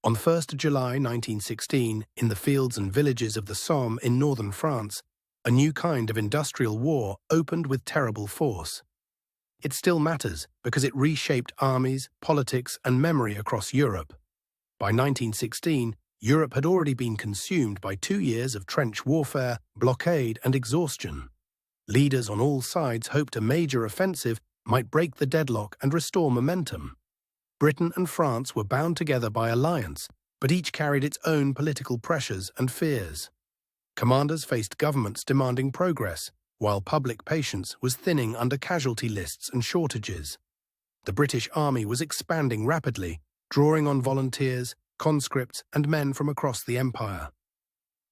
On 1st July 1916, in the fields and villages of the Somme in northern France, a new kind of industrial war opened with terrible force. It still matters because it reshaped armies, politics, and memory across Europe. By 1916, Europe had already been consumed by 2 years of trench warfare, blockade, and exhaustion. Leaders on all sides hoped a major offensive might break the deadlock and restore momentum. Britain and France were bound together by alliance, but each carried its own political pressures and fears. Commanders faced governments demanding progress, while public patience was thinning under casualty lists and shortages. The British Army was expanding rapidly, drawing on volunteers, conscripts, and men from across the empire.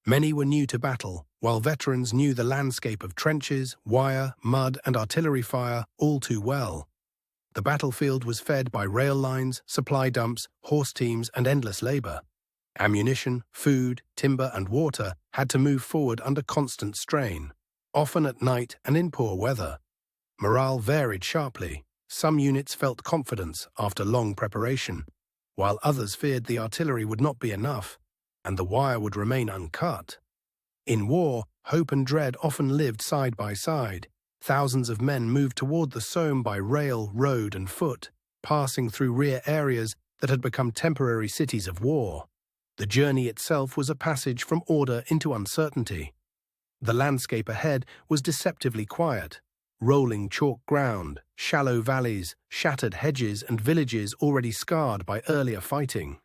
Many were new to battle, while veterans knew the landscape of trenches, wire, mud, and artillery fire all too well. The battlefield was fed by rail lines, supply dumps, horse teams, and endless labor. Ammunition, food, timber, and water had to move forward under constant strain, often at night and in poor weather. Morale varied sharply. Some units felt confidence after long preparation, while others feared the artillery would not be enough, and the wire would remain uncut. In war, hope and dread often lived side by side. Thousands of men moved toward the Somme by rail, road, and foot, passing through rear areas that had become temporary cities of war. The journey itself was a passage from order into uncertainty. The landscape ahead was deceptively quiet. Rolling chalk ground, shallow valleys, shattered hedges, and villages already scarred by earlier fighting.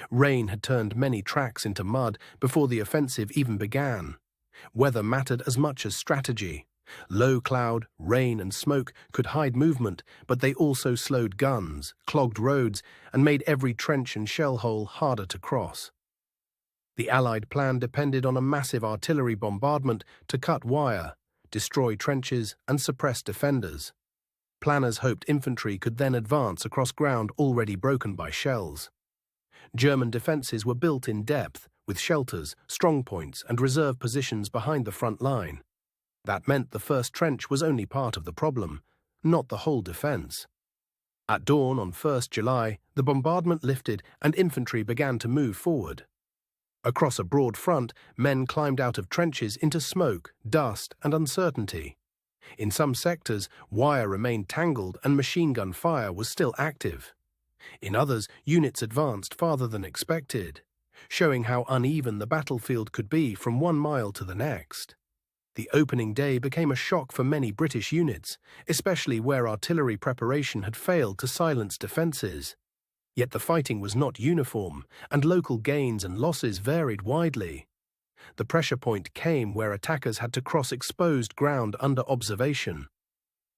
Rain had turned many tracks into mud before the offensive even began. Weather mattered as much as strategy. Low cloud, rain, and smoke could hide movement, but they also slowed guns, clogged roads, and made every trench and shell hole harder to cross. The Allied plan depended on a massive artillery bombardment to cut wire, destroy trenches, and suppress defenders. Planners hoped infantry could then advance across ground already broken by shells. German defences were built in depth, with shelters, strongpoints, and reserve positions behind the front line. That meant the first trench was only part of the problem, not the whole defence. At dawn on 1st July, the bombardment lifted and infantry began to move forward. Across a broad front, men climbed out of trenches into smoke, dust, and uncertainty. In some sectors, wire remained tangled and machine gun fire was still active. In others, units advanced farther than expected, showing how uneven the battlefield could be from 1 mile to the next. The opening day became a shock for many British units, especially where artillery preparation had failed to silence defences. Yet the fighting was not uniform, and local gains and losses varied widely. The pressure point came where attackers had to cross exposed ground under observation.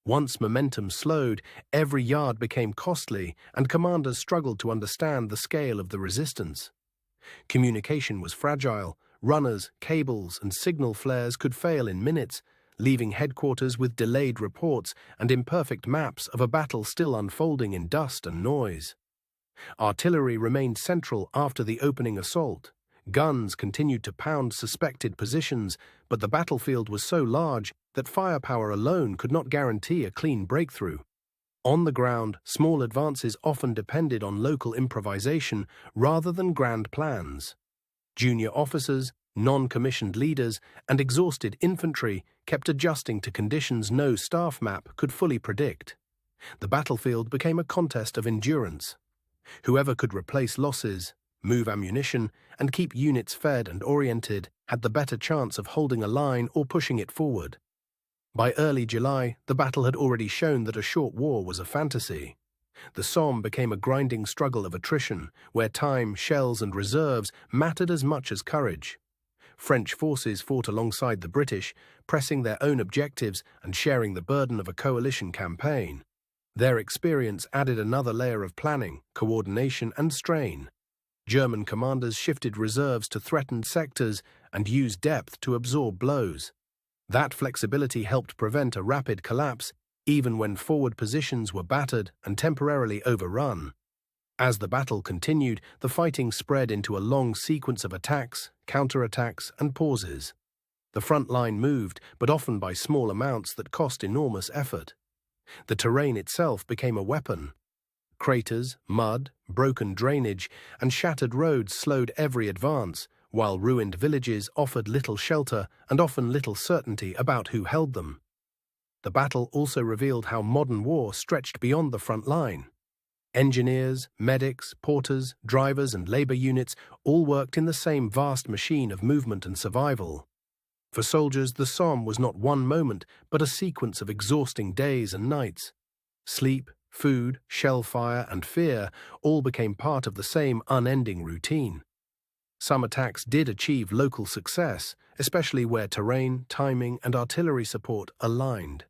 Once momentum slowed, every yard became costly, and commanders struggled to understand the scale of the resistance. Communication was fragile. Runners, cables, and signal flares could fail in minutes, leaving headquarters with delayed reports and imperfect maps of a battle still unfolding in dust and noise. Artillery remained central after the opening assault. Guns continued to pound suspected positions, but the battlefield was so large that firepower alone could not guarantee a clean breakthrough. On the ground, small advances often depended on local improvisation rather than grand plans. Junior officers, non-commissioned leaders, and exhausted infantry kept adjusting to conditions no staff map could fully predict. The battlefield became a contest of endurance. Whoever could replace losses, move ammunition, and keep units fed and oriented had the better chance of holding a line or pushing it forward. By early July, the battle had already shown that a short war was a fantasy. The Somme became a grinding struggle of attrition, where time, shells, and reserves mattered as much as courage. French forces fought alongside the British, pressing their own objectives and sharing the burden of a coalition campaign. Their experience added another layer of planning, coordination, and strain. German commanders shifted reserves to threatened sectors and used depth to absorb blows. That flexibility helped prevent a rapid collapse, even when forward positions were battered and temporarily overrun. As the battle continued, the fighting spread into a long sequence of attacks, counterattacks, and pauses. The front line moved, but often by small amounts that cost enormous effort. The terrain itself became a weapon. Craters, mud, broken drainage, and shattered roads slowed every advance, while ruined villages offered little shelter and often little certainty about who held them. The battle also revealed how modern war stretched beyond the front line. Engineers, medics, porters, drivers, and labor units all worked in the same vast machine of movement and survival. For soldiers, the Somme was not one moment, but a sequence of exhausting days and nights. Sleep, food, shell fire, and fear all became part of the same unending routine. Some attacks did achieve local success, especially where terrain, timing, and artillery support aligned.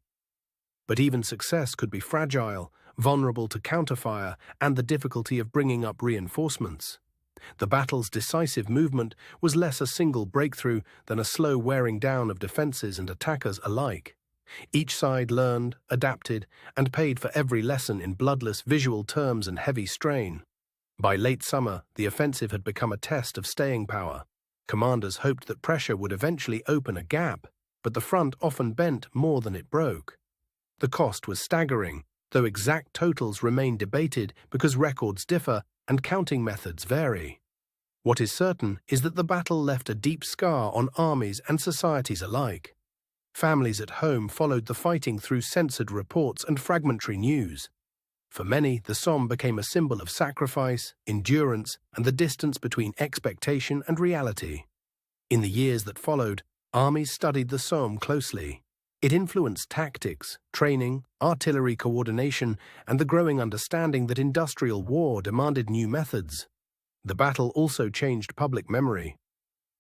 But even success could be fragile, vulnerable to counterfire, and the difficulty of bringing up reinforcements. The battle's decisive movement was less a single breakthrough than a slow wearing down of defenses and attackers alike. Each side learned, adapted, and paid for every lesson in bloodless visual terms and heavy strain. By late summer, the offensive had become a test of staying power. Commanders hoped that pressure would eventually open a gap, but the front often bent more than it broke. The cost was staggering, though exact totals remain debated because records differ and counting methods vary. What is certain is that the battle left a deep scar on armies and societies alike. Families at home followed the fighting through censored reports and fragmentary news. For many, the Somme became a symbol of sacrifice, endurance, and the distance between expectation and reality. In the years that followed, armies studied the Somme closely. It influenced tactics, training, artillery coordination, and the growing understanding that industrial war demanded new methods. The battle also changed public memory.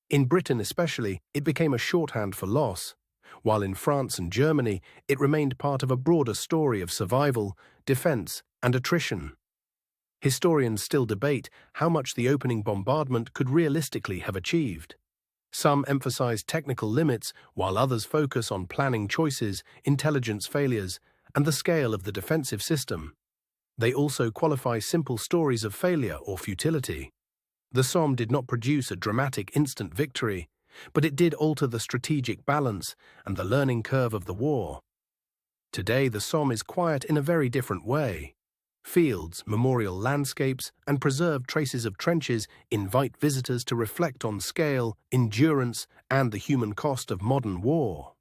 In Britain especially, it became a shorthand for loss, while in France and Germany, it remained part of a broader story of survival, defense, and attrition. Historians still debate how much the opening bombardment could realistically have achieved. Some emphasize technical limits, while others focus on planning choices, intelligence failures, and the scale of the defensive system. They also qualify simple stories of failure or futility. The Somme did not produce a dramatic instant victory, but it did alter the strategic balance and the learning curve of the war. Today, the Somme is quiet in a very different way. Fields, memorial landscapes, and preserved traces of trenches invite visitors to reflect on scale, endurance, and the human cost of modern war.